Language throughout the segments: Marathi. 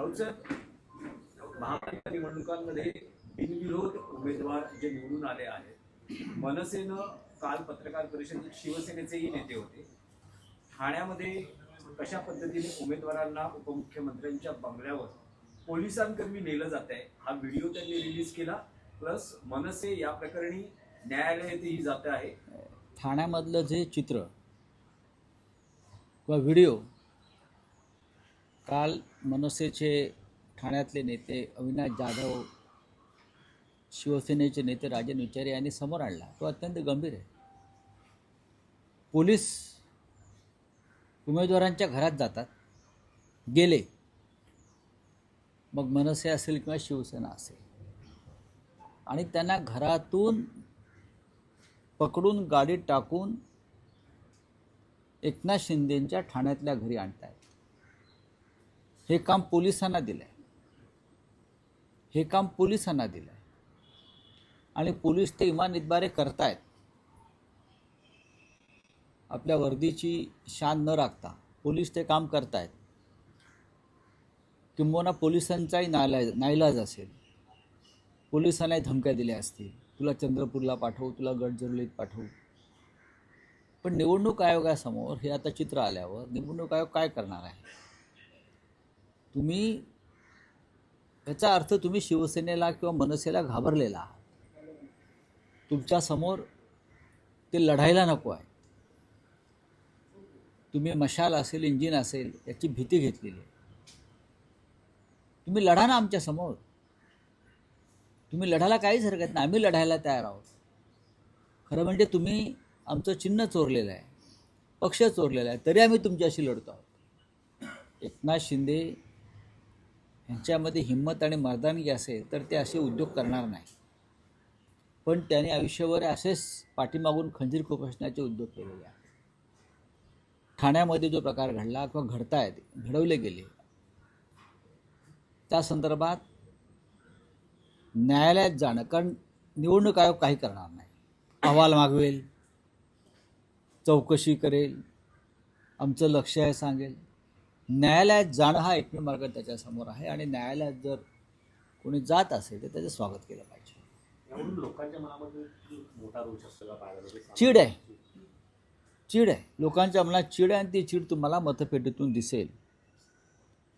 राऊत साहेब, महापालिका निवडणुकांमध्ये बिनविरोध उमेदवार जे निवडून आले आहेत, मनसेनं काल पत्रकार परिषदेत शिवसेनेचेही नेते होते. ठाण्यामध्ये कशा पद्धतीने उमेदवारांना उपमुख्यमंत्र्यांच्या बंगल्यावर पोलिसांकर्मी नेलं जात आहे हा व्हिडिओ त्यांनी रिलीज केला. प्लस मनसे या प्रकरणी न्यायालयातही जात आहे. ठाण्यामधलं जे चित्र किंवा व्हिडिओ काल मनसेचे ठाण्यातले नेते अविनाश जाधव, शिवसेनेचे नेते राजन विचारे यांनी समोर आणला तो अत्यंत गंभीर आहे. पोलीस उमेदवारांच्या घरात जातात, गेले मग मनसे असेल किंवा शिवसेना असेल, आणि त्यांना घरातून पकडून गाडीत टाकून एकनाथ शिंदेंच्या ठाण्यातल्या घरी आणतायत. हे काम पोलिसांना दिलं आहे, हे काम पोलिसांना दिलं आहे आणि पोलीस ते इमानतबारे करतायत. आपल्या वर्दीची शान न राखता पोलीस ते काम करतायत. किंबहुना पोलिसांचाही नाईलाज असेल, पोलिसांनाही धमक्या दिल्या असतील, तुला चंद्रपूरला पाठवू, तुला गडचिरोलीत पाठवू. पण निवडणूक आयोगासमोर हे आता चित्र आल्यावर निवडणूक आयोग काय करणार आहे? तुम्ही याचा अर्थ तुम्ही शिवसेनेला किंवा मनसेला घाबरलेला आहात. तुमच्यासमोर ते लढायला नको आहे. तुम्ही मशाल असेल, इंजिन असेल याची भीती घेतलेली आहे. तुम्ही लढा ना आमच्यासमोर. तुम्ही लढायला काहीच हरकत नाही, आम्ही लढायला तयार आहोत. खरं म्हणजे तुम्ही आमचं चिन्ह चोरलेलं आहे, पक्ष चोरलेला आहे, तरी आम्ही तुमच्याशी लढतो आहोत. एकनाथ शिंदे यांच्यामध्ये हिंमत आणि मर्दानगी असेल तर ते असे उद्योग करणार नाही. पण त्याने आयुष्यभर असेच पाठीमागून खंजीर खुपसण्याचे उद्योग केलेले आहेत. ठाण्यामध्ये जो प्रकार घडला किंवा घडतायत, घडवले गेले, त्या संदर्भात न्यायालयात जाणं, कारण निवडणूक आयोग काही करणार नाही. अहवाल मागवेल, चौकशी करेल, आमचं लक्ष आहे सांगेल. न्यायालयात जाणं हा एकमेव मार्ग त्याच्यासमोर आहे आणि न्यायालयात जर कोणी जात असेल तर त्याचं स्वागत केलं पाहिजे. लोकांच्या मनामध्ये मोठा रोष असतो का? चीड आहे, चीड आहे. लोकांच्या मनात चीड आहे आणि ती चीड तुम्हाला मतपेटीतून दिसेल.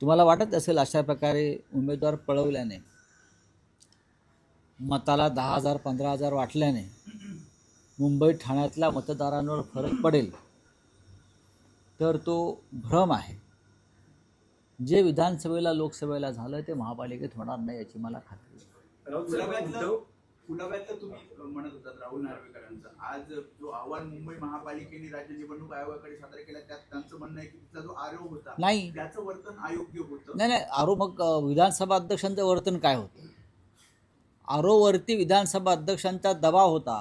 तुम्हाला वाटत असेल अशा प्रकारे उमेदवार पळवल्याने, मताला 10,000 15,000 वाटल्याने मुंबई ठाण्यातल्या मतदारांवर फरक पडेल, तर तो भ्रम आहे. जे विधानसभेला लोकसभेला झालं ते महापालिकेत होणार नाही याची मला खात्री आहे. कुलाब्यातलं तुम्ही म्हणत होतात राहुल नार्वेकरांचा आज जो अहवाल मुंबई महापालिकेने राज्य निवडणूक आयोगाकडे सादर केला, त्यात त्यांचं म्हणणं आहे की तिचा जो आरोप होता नाही, त्याचं वर्तन अयोग्य होतं. नाही, आरो मग विधानसभा अध्यक्षांचं वर्तन काय होतं? आरोवरती विधानसभा अध्यक्षांचा दबाव होता,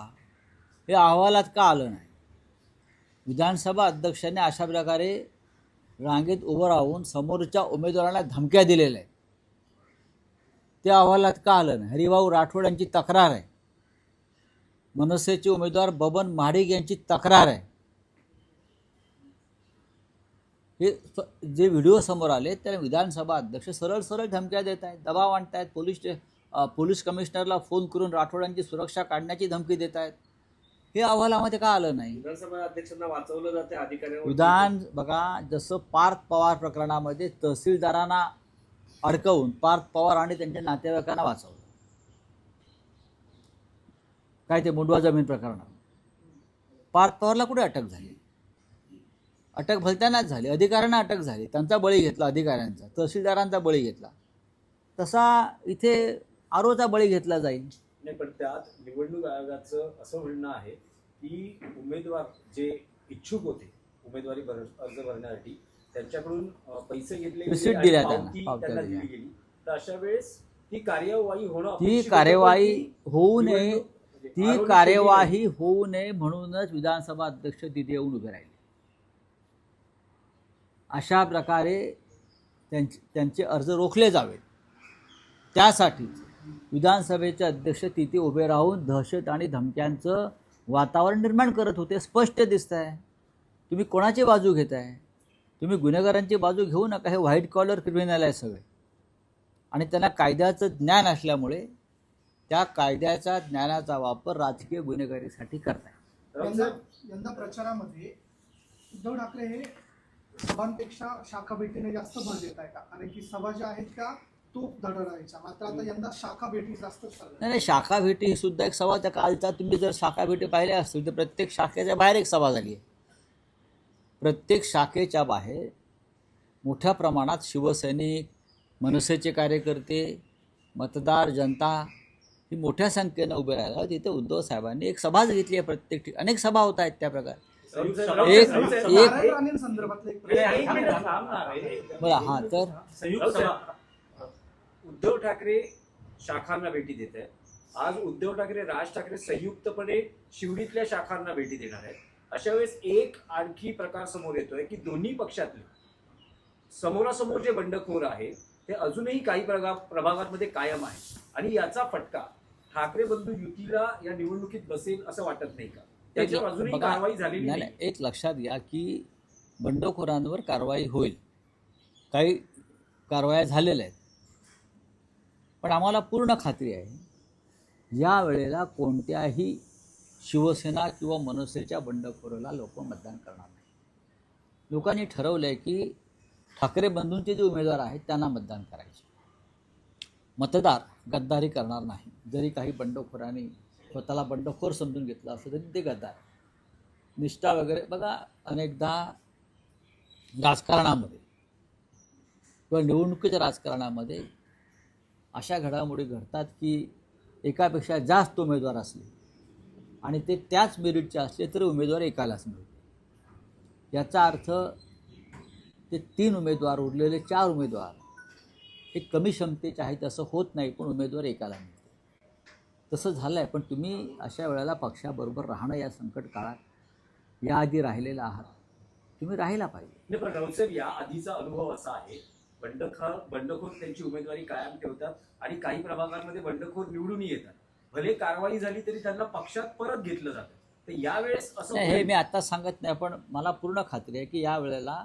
हे अहवालात का आलं नाही? विधानसभा अध्यक्षांनी अशा प्रकारे रांगेत उभं राहून समोरच्या उमेदवारांना धमक्या दिलेल्या आहेत, ते अहवालात का आलं नाही? हरिभाऊ राठोड यांची तक्रार आहे, मनसेचे उमेदवार बबन महाडिक यांची तक्रार आहे. हे जे व्हिडिओ समोर आले त्याला विधानसभा अध्यक्ष सरळ सरळ धमक्या देत आहेत, दबाव आणत आहेत. पोलीस कमिशनरला फोन करून राठोडांची सुरक्षा काढण्याची धमकी देत आहेत. हे अहवालामध्ये का आलं नाही? विधानसभा अध्यक्षांना वाचवलं जाते अधिकाऱ्यांवर. विधान बघा, जसं पार्थ पवार प्रकरणामध्ये तहसीलदारांना अडकवून पार्थ पवार आणि त्यांच्या नातेवाईकांना वाचवलं, काय ते मुंडवा जमीन प्रकरणात पार्थ पवारला कुठे अटक झाली? अटक भलत्यानाच झाली, अधिकाऱ्यांना अटक झाली, त्यांचा बळी घेतला, अधिकाऱ्यांचा, तहसीलदारांचा बळी घेतला. तसा इथे आरोचा बळी घेतला जाईल. नाही, पण त्यात निवडणूक आयोगाचं असं म्हणणं आहे की उमेदवार जे इच्छुक होते उमेदवारी अर्ज भरण्यासाठी त्यांच्याकडून पैसे घेतले, रिसीट दिल्या त्यांना दिली गेली, तर अशा वेळेस ती कार्यवाही होणं, ती कार्यवाही होऊ नये, ती कार्यवाही होऊ नये म्हणूनच विधानसभा अध्यक्ष तिथे येऊन उभे राहिले. अशा प्रकारे त्यांचे अर्ज रोखले जावेत, त्यासाठी विधानसभेचे अध्यक्ष तिथे उभे राहून दहशत आणि धमक्यांचं वातावरण निर्माण करत होते. स्पष्ट दिसत आहे. तुम्ही कोणाची बाजू घेताय? तुम्ही गुन्हेगारांची बाजू घेऊ नका. हे व्हाईट कॉलर क्रिमिनल आहे सगळे. आणि त्यांना कायद्याचं ज्ञान असल्यामुळे त्या कायद्याच्या ज्ञानाचा वापर राजकीय गुन्हेगारीसाठी करतायत. यंदा प्रचारामध्ये उद्धव ठाकरे हे सभांपेक्षा शाखा भेटीने जास्त भर देत आहे का? कारण की सभा ज्या आहेत त्या तूप धडधायच्या, मात्र आता यंदा शाखा भेटी जास्त नाही, शाखा भेटी ही सुद्धा एक सभा. त्या कालचा तुम्ही जर शाखा भेटी पाहिल्या असतील तर प्रत्येक शाखेच्या बाहेर एक सभा झाली आहे. प्रत्येक शाखेच्या बाहेर मोठ्या प्रमाणात शिवसैनिक, मनसेचे कार्यकर्ते, मतदार, जनता ही मोठ्या संख्येनं उभे राहिला. तिथे उद्धव साहेबांनी एक सभाच घेतली आहे. प्रत्येक ठिकाणी अनेक सभा होत आहेत त्या प्रकारे. बरं, हां, तर उद्धव ठाकरे शाखांना भेटी देत आहेत. आज उद्धव ठाकरे, राज ठाकरे संयुक्तपणे शिवडीतल्या शाखांना भेटी देणार आहेत. अशा वेळेस एक आणखी प्रकार समोर येतोय की दोन्ही पक्षातले समोरासमोर जे बंडखोर आहे ते अजूनही काही प्रभागांमध्ये कायम आहे आणि याचा फटका ठाकरे बंधू युतीला या निवडणुकीत बसेल असं वाटत नाही का? त्याच्यावर अजूनही कारवाई झालेली नाही. एक लक्षात घ्या की बंडखोरांवर कारवाई होईल, काही कारवाया झालेल्या आहेत, पण आम्हाला पूर्ण खात्री आहे या वेळेला कोणत्याही शिवसेना किंवा मनसेच्या बंडखोराला लोक मतदान करणार नाही. लोकांनी ठरवलं आहे की ठाकरे बंधूंचे जे उमेदवार आहेत त्यांना मतदान करायचे. मतदार गद्दारी करणार नाही. जरी काही बंडखोरांनी स्वतःला बंडखोर समजून घेतलं असं तरी ते गद्दार. निष्ठा वगैरे बघा, अनेकदा राजकारणामध्ये किंवा निवडणुकीच्या राजकारणामध्ये अशा घडामोडी घडतात की एकापेक्षा जास्त उमेदवार असले आणि ते त्याच मेरिटचे असले तर उमेदवार एकालाच मिळतो. याचा अर्थ ते 3 उमेदवार, उरलेले 4 उमेदवार हे कमी क्षमतेचे आहेत असं होत नाही, पण उमेदवार एकाला मिळतो. तसं झालं आहे. पण तुम्ही अशा वेळेला पक्षाबरोबर राहणं या संकट काळात याआधी राहिलेला आहात, तुम्ही राहायला पाहिजे. पण राऊतसाहेब, या आधीचा अनुभव असा आहे, बंडखोर त्यांची उमेदवारी कायम ठेवतात आणि काही प्रभागांमध्ये बंडखोर निवडून येतात. भले कारवाई झाली तरी त्यांना पक्षात परत घेतलं जातं. तर यावेळेस असं हे मी आता सांगत नाही, पण मला पूर्ण खात्री आहे की या वेळेला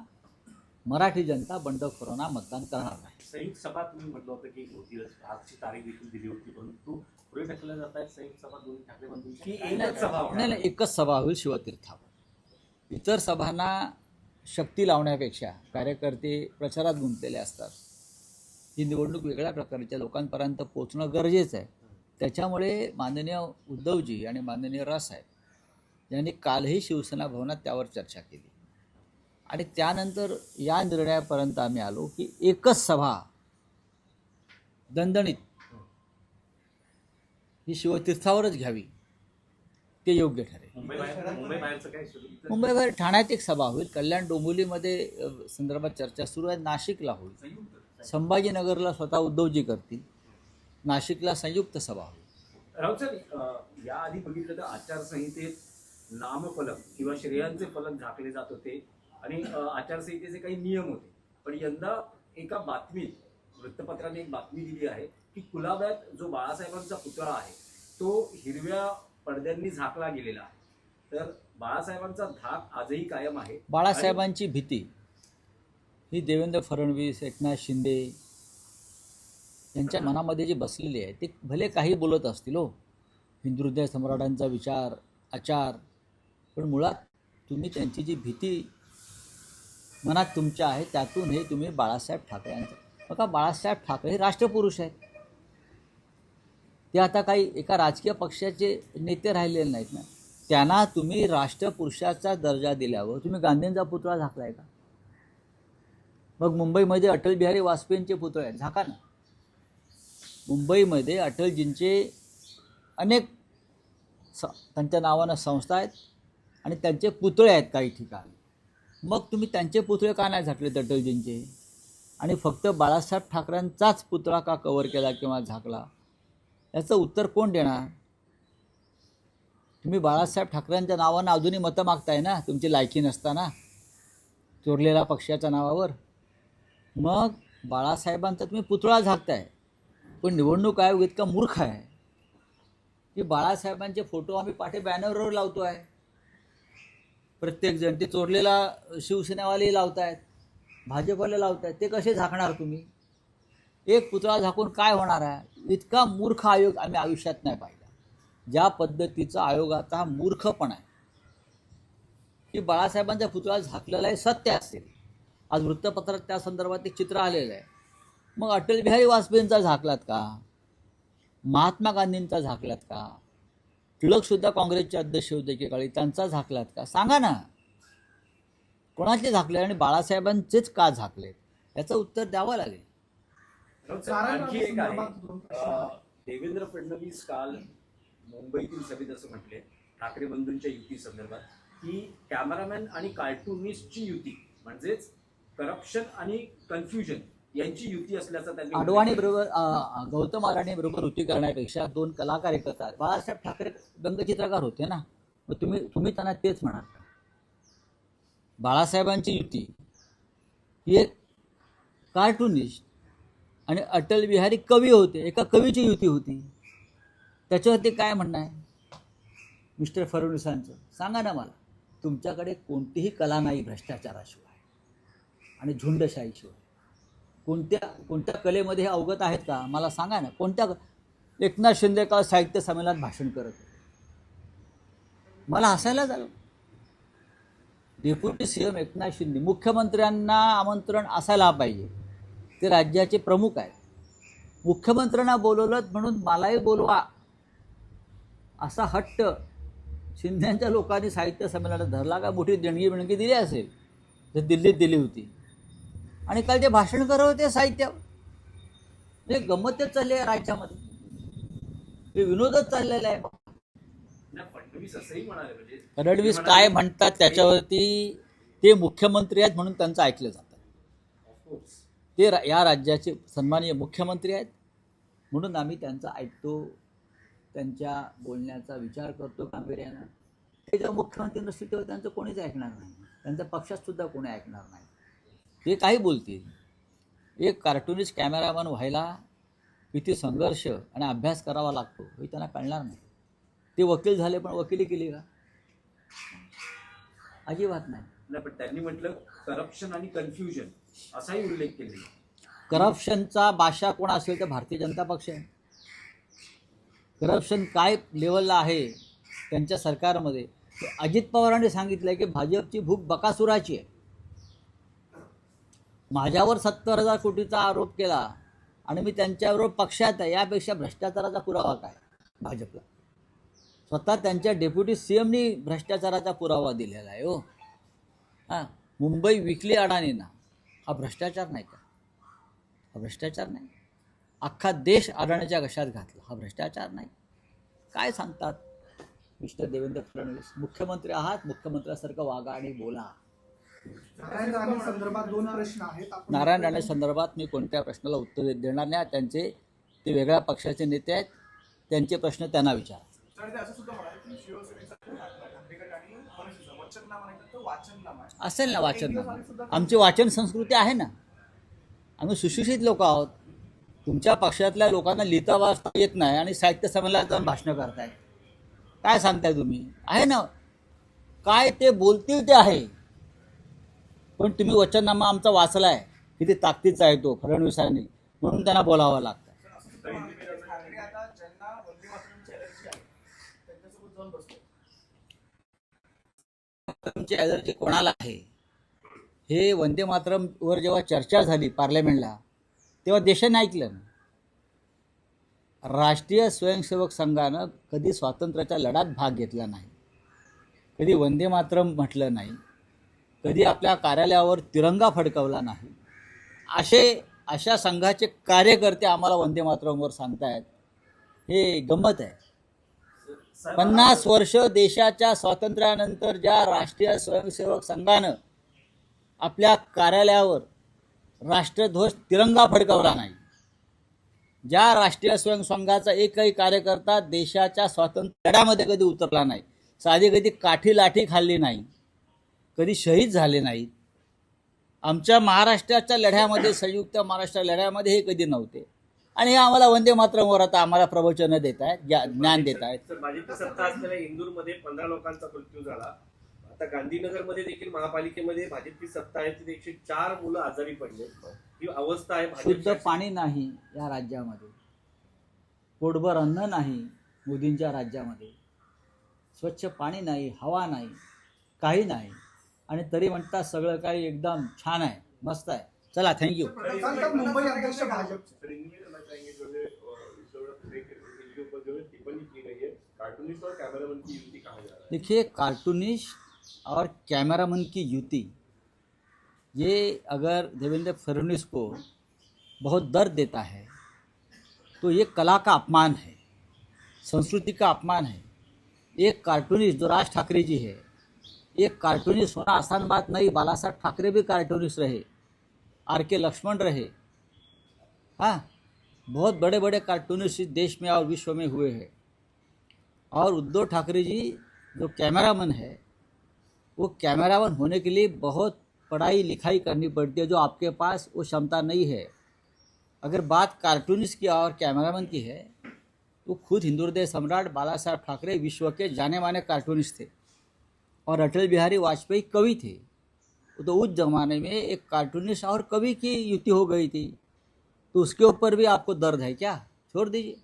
मराठी जनता बंडखोरांना मतदान करणार नाही. संयुक्त सभा तुम्ही म्हटलं होतं की होती, आजची तारीख देखील दिली होती, परंतु पुढे ढकलल्या जात आहेत संयुक्त सभा दोन्ही ठाकरे बंधूंची. एकच सभा होणार. नाही, एकच सभा होईल शिवतीर्थावर. इतर सभांना शक्ती लावण्यापेक्षा कार्यकर्ते प्रचारात गुंतलेले असतात. ही निवडणूक वेगळ्या प्रकारच्या लोकांपर्यंत पोहोचणं गरजेचं आहे. त्याच्यामुळे माननीय उद्धवजी आणि माननीय रावसाहेब यांनी कालही शिवसेना भवनात त्यावर चर्चा केली आणि त्यानंतर या निर्णयापर्यंत आम्ही आलो की एकच सभा दणदणीत ही शिवतीर्थावरच घ्यावी, ते योग्य ठरेल. मुंबई बाहेरचं काय सुरू? मुंबईबाहेर ठाण्यात एक सभा होईल, कल्याण डोंबिवलीमध्ये संदर्भात चर्चा सुरू आहे, नाशिकला होईल, संभाजीनगरला स्वतः उद्धवजी करतील, नाशिकला संयुक्त सभा होईल. राऊतसाहेब, याआधी बघितलं तर आचारसंहितेत नामफलक किंवा श्रेयांचे फलक झाकले जात होते आणि आचारसंहितेचे काही नियम होते. पण यंदा एका बातमीत, वृत्तपत्राने एक बातमी दिली आहे की कुलाब्यात जो बाळासाहेबांचा पुतळा आहे तो हिरव्या पडद्यांनी झाकला गेलेला आहे. तर बाळासाहेबांचा धाक आजही कायम आहे. बाळासाहेबांची भीती ही देवेंद्र फडणवीस, एकनाथ शिंदे यांच्या मनामध्ये जी बसलेली आहे, ते भले काही बोलत असतील हो, हिंदू हृदय सम्राटांचा विचार, आचार, पण मुळात तुम्ही त्यांची जी भीती मनात तुमच्या आहे त्यातून हे तुम्ही बाळासाहेब ठाकरे यांचं बघा. बाळासाहेब ठाकरे हे राष्ट्रपुरुष आहेत. ते आता काही एका राजकीय पक्षाचे नेते राहिलेले नाहीत ना. त्यांना तुम्ही राष्ट्रपुरुषाचा दर्जा दिल्यावर तुम्ही गांधींचा पुतळा झाकलाय का? मग मुंबईमध्ये अटल बिहारी वाजपेयींचे पुतळे आहेत, झाका ना. मुंबईमध्ये अटलजींचे अनेक त्यांच्या नावानं संस्था आहेत आणि त्यांचे पुतळे आहेत काही ठिकाणी. मग तुम्ही त्यांचे पुतळे का नाही झाकलेत अटलजींचे, आणि फक्त बाळासाहेब ठाकरेंचाच पुतळा का कव्हर केला किंवा झाकला? याचं उत्तर कोण देणार? तुम्ही बाळासाहेब ठाकरेंच्या नावानं अजूनही मतं मागताय ना, तुमची लायकी नसताना, चोरलेल्या पक्षाच्या नावावर. मग बाळासाहेबांचा तुम्ही पुतळा झाकताय, पण निवडणूक आयोग इतका मूर्ख आहे की बाळासाहेबांचे फोटो आम्ही पाठे बॅनरवर लावतो आहे. प्रत्येकजण ते चोरलेला शिवसेनावाले लावत आहेत, भाजपवाले लावत आहेत. ते कसे झाकणार तुम्ही? एक पुतळा झाकून काय होणार आहे? इतका मूर्ख आयोग आम्ही आयुष्यात नाही पाहिला. ज्या पद्धतीचा आयोगाचा मूर्खपणा आहे की बाळासाहेबांचा पुतळा झाकलेला आहे सत्य असेल. आज वृत्तपत्रात त्या संदर्भात एक चित्र आलेलं आहे. मग अटल बिहारी वाजपेयींचा झाकलात का? महात्मा गांधींचा झाकलात का? टिळकसुद्धा काँग्रेसचे अध्यक्ष होते एकेकाळी, त्यांचा झाकलात का? सांगा ना, कोणाचे झाकले आणि बाळासाहेबांचेच का झाकले? याचं उत्तर द्यावं लागेल. आणखी एक आहे, संदर्भात दोन प्रश्न आहेत. देवेंद्र फडणवीस काल मुंबईतील सभेत असं म्हटले ठाकरे बंधूंच्या युती संदर्भात की कॅमेरामॅन आणि कार्टुनिस्टची युती म्हणजेच करप्शन आणि कन्फ्युजन यांची युती असल्याचा त्यांनी अडवाणी बरोबर गौतम अडाणी बरोबर युती करण्यापेक्षा दोन कलाकार एकत्र आहेत. बाळासाहेब ठाकरे व्यंगचित्रकार होते ना, मग तुम्ही त्यांना तेच म्हणाल का? बाळासाहेबांची युती ही एक कार्टुनिस्ट आणि अटल बिहारी कवी होते, एका कवीची युती होती. त्याच्यावरती काय म्हणणं आहे मिस्टर फडणवीसांचं? सांगा ना मला. तुमच्याकडे कोणतीही कला नाही भ्रष्टाचाराशिवाय आणि झुंडशाहीशिवाय. कोणत्या कलेमध्ये हे अवगत आहेत का? मला सांगा ना. कोणत्या? एकनाथ शिंदे काल साहित्य संमेलनात भाषण करत होते. मला हसायला झालं. डेप्युटी सीएम एकनाथ शिंदे, मुख्यमंत्र्यांना आमंत्रण असायला पाहिजे, ते राज्याचे प्रमुख आहेत. मुख्यमंत्र्यांना बोलवलं म्हणून मलाही बोलवा असा हट्ट शिंदेच्या लोकांनी साहित्य संमेलनात धरला का? मोठी देणगी दिली असेल तर दिल्लीत दिली होती. आणि काल ते भाषण करत होते साहित्य. म्हणजे गंमतच चालली आहे राज्यामध्ये, हे विनोदच चाललेला आहे. फडणवीस असंही म्हणाले म्हणजे फडणवीस काय म्हणतात त्याच्यावरती ते मुख्यमंत्री आहेत म्हणून त्यांचं ऐकलं जातं. ऑफकोर्स ते या राज्याचे सन्माननीय मुख्यमंत्री आहेत म्हणून आम्ही त्यांचं ऐकतो, त्यांच्या बोलण्याचा विचार करतो गांभीर्यानं. ते जेव्हा मुख्यमंत्री नसतील तेव्हा त्यांचं कोणीच ऐकणार नाही, त्यांच्या पक्षात सुद्धा कोणी ऐकणार नाही. ते काही बोलतील. एक कार्टुनिस्ट कॅमेरामॅन व्हायला किती संघर्ष आणि अभ्यास करावा लागतो हे त्यांना कळणार नाही. ते वकील झाले पण वकिली केली का? अजिबात नाही. नाही, पण त्यांनी म्हटलं करप्शन आणि कन्फ्युजन असाही उल्लेख केलेला. करप्शनचा बादशाह कोण असेल तर भारतीय जनता पक्ष आहे. करप्शन काय लेवलला आहे त्यांच्या सरकारमध्ये अजित पवारांनी सांगितलं की भाजपची भूक बकासुराची आहे. माझ्यावर 70,000 कोटीचा आरोप केला आणि मी त्यांच्याबरोबर पक्षात आहे, यापेक्षा भ्रष्टाचाराचा पुरावा काय भाजपला? स्वतः त्यांच्या डेप्युटी सीएमनी भ्रष्टाचाराचा पुरावा दिलेला आहे. हो हां, मुंबई विकली अडाणींना. हा भ्रष्टाचार नाही का? हा भ्ष्टाचार नाही. अख्खा देश अडाणीच्या घशात घातला. हा भ्रष्टाचार नाही. काय सांगतात मिस्टर देवेंद्र फडणवीस? मुख्यमंत्री आहात, मुख्यमंत्र्यासारखं वागा आणि बोला. नारायण राणे संदर्भात दोन प्रश्न आहेत. नारायण राणे संदर्भात मी कोणत्या प्रश्नाला उत्तर देणार नाही. ते वेगळ्या पक्षाचे नेते आहेत, त्यांचे प्रश्न त्यांना विचारा. असेल ना वाचननामा. आमची वाचन संस्कृती आहे ना. आम्ही सुशिक्षित लोक आहोत. तुमच्या पक्षातल्या लोकांना लिहिता वाचता येत नाही आणि साहित्य संमेलनात जाऊन भाषणं करताय. काय सांगताय तुम्ही? आहे ना, काय ते बोलतील ते आहे. पण तुम्ही वचननामा आमचा वाचलाय, किती ताकदीचा आहे तो फडणवीसांनी, म्हणून त्यांना बोलावं लागतं. तुमची ॲलर्जी कोणाला आहे? हे वंदे मातरमवर जेव्हा चर्चा झाली पार्लमेंटला तेव्हा देशाने ऐकलं. राष्ट्रीय स्वयंसेवक संघानं कधी स्वातंत्र्याच्या लढ्यात भाग घेतला नाही, कधी वंदे मातरम म्हटलं नाही, कधी आपल्या कार्यालयावर तिरंगा फडकवला नाही. अशा संघाचे कार्यकर्ते आम्हाला वंदे मातरमवर सांगतायत. हे गंमत आहे. 50 वर्ष देशाच्या स्वातंत्र्यानंतर ज्या राष्ट्रीय स्वयंसेवक संघानं आपल्या कार्यालयावर राष्ट्रध्वज तिरंगा फडकवला नाही, ज्या राष्ट्रीय स्वयंसेवक संघाचा एकही कार्यकर्ता देशाच्या स्वातंत्र्य लढ्यामध्ये कधी उतरला नाही, साधी कधी काठी लाठी खाल्ली नाही, कधी शहीद झाले नाहीत, आमच्या महाराष्ट्राच्या लढ्यामध्ये, संयुक्त महाराष्ट्र लढ्यामध्ये हे कधी नव्हते. आणि हे आम्हाला वंदे मातरमवर आता आम्हाला प्रवचनं देत आहेत, ज्ञान देत आहेत. तर भाजपची सत्ता असलेल्या इंदूरमध्ये 15 लोकांचा मृत्यू झाला. आता गांधीनगरमध्ये देखील महापालिकेमध्ये भाजपची सत्ता आहे, तिथे 104 मुलं आजारी पडले. ही अवस्था आहे भाजप शुद्ध शासित- पाणी नाही या राज्यामध्ये, पोटभर अन्न नाही मोदींच्या राज्यामध्ये, स्वच्छ पाणी नाही, हवा नाही, काही नाही, आणि तरी म्हणतात सगळं काही एकदम छान आहे, मस्त आहे. चला, थँक्यू. प्रताप सांगतात मुंबई अध्यक्ष भाजपचे. सर, इनमें करना चाहेंगे जो है इसके ऊपर जो है टिप्पणी की गई है, कार्टूनिस्ट और कैमरामैन की युति कहा जा रहा है। देखिए, कार्टूनिस्ट और कैमरामैन की युति, ये अगर देवेंद्र फडणवीस को बहुत दर्द देता है तो ये कला का अपमान है, संस्कृति का अपमान है. एक कार्टूनिस्ट जो राज ठाकरे जी है, एक कार्टूनिस्ट होना आसान बात नहीं. बाला साहब ठाकरे भी कार्टूनिस्ट रहे, आर.के. लक्ष्मण रहे, हाँ, बहुत बड़े बड़े कार्टूनिस्ट इस देश में और विश्व में हुए हैं. और उद्धव ठाकरे जी जो कैमरामैन है, वो कैमरामैन होने के लिए बहुत पढ़ाई लिखाई करनी पड़ती है, जो आपके पास वो क्षमता नहीं है. अगर बात कार्टूनिस्ट की और कैमरामैन की है तो खुद हिंदू हृदय सम्राट बाला साहब ठाकरे विश्व के जाने माने कार्टूनिस्ट थे, और अटल बिहारी वाजपेयी कवि थे. तो उस जमाने में एक कार्टूनिस्ट और कवि की युति हो गई थी, तो उसके ऊपर भी आपको दर्द है क्या? छोड़ दीजिए.